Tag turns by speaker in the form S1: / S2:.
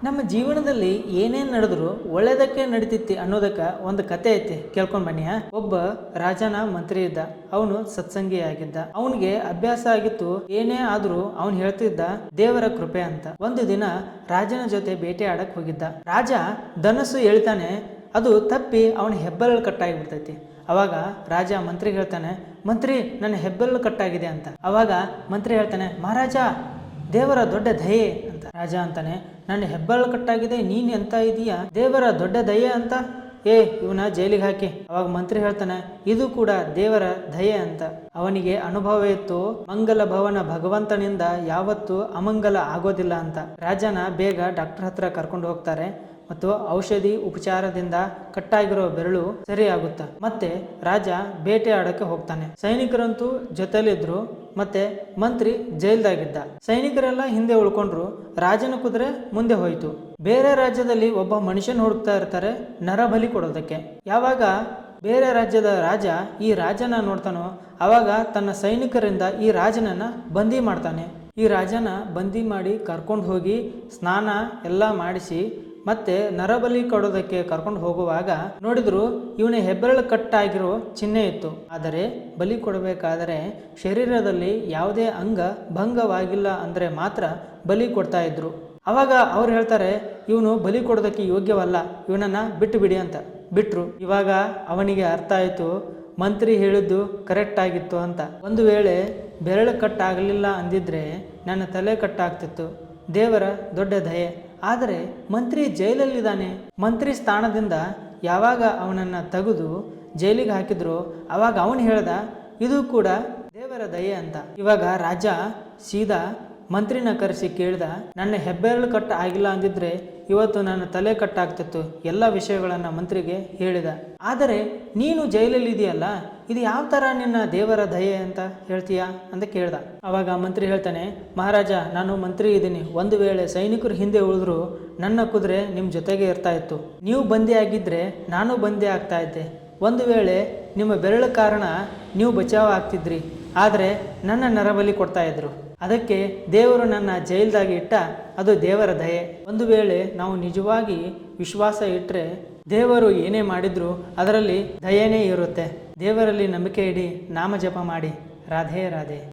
S1: ನಮ್ಮ ಜೀವನದಲ್ಲಿ ಏನೇನು ನಡೆದ್ರು ಒಳ್ಳೇದಕ್ಕೆ ನಡೀತಿತ್ತಿ ಅನ್ನೋದಕ್ಕೆ ಒಂದು ಕತೆ ಐತಿ, ಕೇಳ್ಕೊಂಡ್ ಬನ್ನಿಯ. ಒಬ್ಬ ರಾಜನ ಮಂತ್ರಿ ಇದ್ದ. ಅವನು ಸತ್ಸಂಗಿ ಆಗಿದ್ದ. ಅವನಿಗೆ ಅಭ್ಯಾಸ ಆಗಿತ್ತು, ಏನೇ ಆದ್ರೂ ಅವನು ಹೇಳ್ತಿದ್ದ ದೇವರ ಕೃಪೆ ಅಂತ. ಒಂದು ದಿನ ರಾಜನ ಜೊತೆ ಬೇಟೆ ಆಡಕ್ ಹೋಗಿದ್ದ. ರಾಜ ಧನಸ್ಸು ಎಳಿತಾನೆ, ಅದು ತಪ್ಪಿ ಅವನ ಹೆಬ್ಬೆರಳು ಕಟ್ಟಾಗಿಬಿಡ್ತೈತಿ. ಅವಾಗ ರಾಜ ಮಂತ್ರಿಗೆ ಹೇಳ್ತಾನೆ, ಮಂತ್ರಿ ನನ್ನ ಹೆಬ್ಬೆರಳು ಕಟ್ಟಾಗಿದೆ ಅಂತ. ಅವಾಗ ಮಂತ್ರಿ ಹೇಳ್ತಾನೆ, ಮಹಾರಾಜ ದೇವರ ದೊಡ್ಡ ದಯೆ ಅಂತ. ರಾಜ ಅಂತಾನೆ, ನನ್ನ ಹೆಬ್ಬೆರಳು ಕಟ್ಟಾಗಿದೆ, ನೀನ್ ಎಂತ ಇದೀಯಾ, ದೇವರ ದೊಡ್ಡ ದಯೆ ಅಂತ, ಇವನ ಜೈಲಿಗೆ ಹಾಕಿ. ಅವಾಗ ಮಂತ್ರಿ ಹೇಳ್ತಾನೆ, ಇದು ಕೂಡ ದೇವರ ದಯೆ ಅಂತ. ಅವನಿಗೆ ಅನುಭವ ಇತ್ತು, ಮಂಗಲ ಭವನ ಭಗವಂತನಿಂದ ಯಾವತ್ತೂ ಅಮಂಗಲ ಆಗೋದಿಲ್ಲ ಅಂತ. ರಾಜನ ಬೇಗ ಡಾಕ್ಟರ್ ಹತ್ರ ಕರ್ಕೊಂಡು ಹೋಗ್ತಾರೆ ಮತ್ತು ಔಷಧಿ ಉಪಚಾರದಿಂದ ಕಟ್ಟಾಗಿರೋ ಬೆರಳು ಸರಿ ಆಗುತ್ತ. ಮತ್ತೆ ರಾಜ ಬೇಟೆ ಆಡಕ್ಕೆ ಹೋಗ್ತಾನೆ. ಸೈನಿಕರಂತೂ ಜೊತೆಲಿದ್ರು, ಮತ್ತೆ ಮಂತ್ರಿ ಜೈಲ್ದಾಗಿದ್ದ. ಸೈನಿಕರೆಲ್ಲ ಹಿಂದೆ ಉಳ್ಕೊಂಡ್ರು, ರಾಜನ ಕುದುರೆ ಮುಂದೆ ಹೋಯ್ತು. ಬೇರೆ ರಾಜ್ಯದಲ್ಲಿ ಒಬ್ಬ ಮನುಷ್ಯನ ಹುಡುಕ್ತಾ ಇರ್ತಾರೆ ನರಬಲಿ ಕೊಡೋದಕ್ಕೆ. ಯಾವಾಗ ಬೇರೆ ರಾಜ್ಯದ ರಾಜ ಈ ರಾಜನ ನೋಡ್ತಾನೋ ಅವಾಗ ತನ್ನ ಸೈನಿಕರಿಂದ ಈ ರಾಜನನ್ನ ಬಂದಿ ಮಾಡ್ತಾನೆ. ಈ ರಾಜನ ಬಂದಿ ಮಾಡಿ ಕರ್ಕೊಂಡು ಹೋಗಿ ಸ್ನಾನ ಎಲ್ಲ ಮಾಡಿಸಿ ಮತ್ತೆ ನರಬಲಿ ಕೊಡೋದಕ್ಕೆ ಕರ್ಕೊಂಡು ಹೋಗುವಾಗ ನೋಡಿದ್ರು ಇವನ ಹೆಬ್ಬೆರಳು ಕಟ್ಟಾಗಿರೋ ಚಿಹ್ನೆ ಇತ್ತು. ಆದರೆ ಬಲಿ ಕೊಡಬೇಕಾದರೆ ಶರೀರದಲ್ಲಿ ಯಾವುದೇ ಅಂಗ ಭಂಗವಾಗಿಲ್ಲ ಅಂದ್ರೆ ಮಾತ್ರ ಬಲಿ ಕೊಡ್ತಾ ಇದ್ರು. ಅವಾಗ ಅವ್ರು ಹೇಳ್ತಾರೆ, ಇವನು ಬಲಿ ಕೊಡೋದಕ್ಕೆ ಯೋಗ್ಯವಲ್ಲ, ಇವನನ್ನ ಬಿಟ್ಟು ಬಿಡಿ ಅಂತ. ಬಿಟ್ರು. ಇವಾಗ ಅವನಿಗೆ ಅರ್ಥ ಆಯ್ತು, ಮಂತ್ರಿ ಹೇಳಿದ್ದು ಕರೆಕ್ಟ್ ಆಗಿತ್ತು ಅಂತ. ಒಂದು ವೇಳೆ ಬೆರಳು ಕಟ್ಟಾಗಲಿಲ್ಲ ಅಂದಿದ್ರೆ ನನ್ನ ತಲೆ ಕಟ್ಟಾಗ್ತಿತ್ತು. ದೇವರ ದೊಡ್ಡ ದಯೆ. ಆದರೆ ಮಂತ್ರಿ ಜೈಲಲ್ಲಿದ್ದಾನೆ. ಮಂತ್ರಿ ಸ್ಥಾನದಿಂದ ಯಾವಾಗ ಅವನನ್ನ ತೆಗೆದು ಜೈಲಿಗೆ ಹಾಕಿದ್ರು ಅವಾಗ ಅವನು ಹೇಳ್ದ, ಇದು ಕೂಡ ದೇವರ ದಯೆ ಅಂತ. ಇವಾಗ ರಾಜ ಸೀದಾ ಮಂತ್ರಿನ ಕರೆಸಿ ಕೇಳ್ದ, ನನ್ನ ಹೆಬ್ಬೆರಳು ಕಟ್ ಆಗಿಲ್ಲ ಅಂದಿದ್ರೆ ಇವತ್ತು ನನ್ನ ತಲೆ ಕಟ್ಟಾಗ್ತಿತ್ತು. ಎಲ್ಲ ವಿಷಯಗಳನ್ನ ಮಂತ್ರಿಗೆ ಹೇಳಿದ. ಆದರೆ ನೀನು ಜೈಲಲ್ಲಿ ಇದೆಯಲ್ಲ, ಇದು ಯಾವ ತರ ನಿನ್ನ ದೇವರ ದಯೆ ಅಂತ ಹೇಳ್ತೀಯಾ ಅಂತ ಕೇಳ್ದ. ಅವಾಗ ಮಂತ್ರಿ ಹೇಳ್ತಾನೆ, ಮಹಾರಾಜ ನಾನು ಮಂತ್ರಿ ಇದ್ದೀನಿ, ಒಂದು ವೇಳೆ ಸೈನಿಕರು ಹಿಂದೆ ಉಳಿದ್ರು ನನ್ನ ಕುದುರೆ ನಿಮ್ಮ ಜೊತೆಗೆ ಇರ್ತಾ ಇತ್ತು. ನೀವು ಬಂದಿ ಆಗಿದ್ರೆ ನಾನು ಬಂದಿ ಆಗ್ತಾ ಇದ್ದೆ. ಒಂದು ವೇಳೆ ನಿಮ್ಮ ಬೆರಳ ಕಾರಣ ನೀವು ಬಚಾವ್ ಆಗ್ತಿದ್ರಿ, ಆದರೆ ನನ್ನ ನರಬಲಿ ಕೊಡ್ತಾ ಇದ್ರು. ಅದಕ್ಕೆ ದೇವರು ನನ್ನ ಜೈಲ್ದಾಗಿ ಇಟ್ಟ, ಅದು ದೇವರ ದಯೆ. ಒಂದು ವೇಳೆ ನಾವು ನಿಜವಾಗಿ ವಿಶ್ವಾಸ ಇಟ್ಟರೆ ದೇವರು ಏನೇ ಮಾಡಿದ್ರು ಅದರಲ್ಲಿ ದಯೆನೇ ಇರುತ್ತೆ. ದೇವರಲ್ಲಿ ನಂಬಿಕೆ ಇಡಿ, ನಾಮ ಜಪ ಮಾಡಿ. ರಾಧೆ ರಾಧೆ.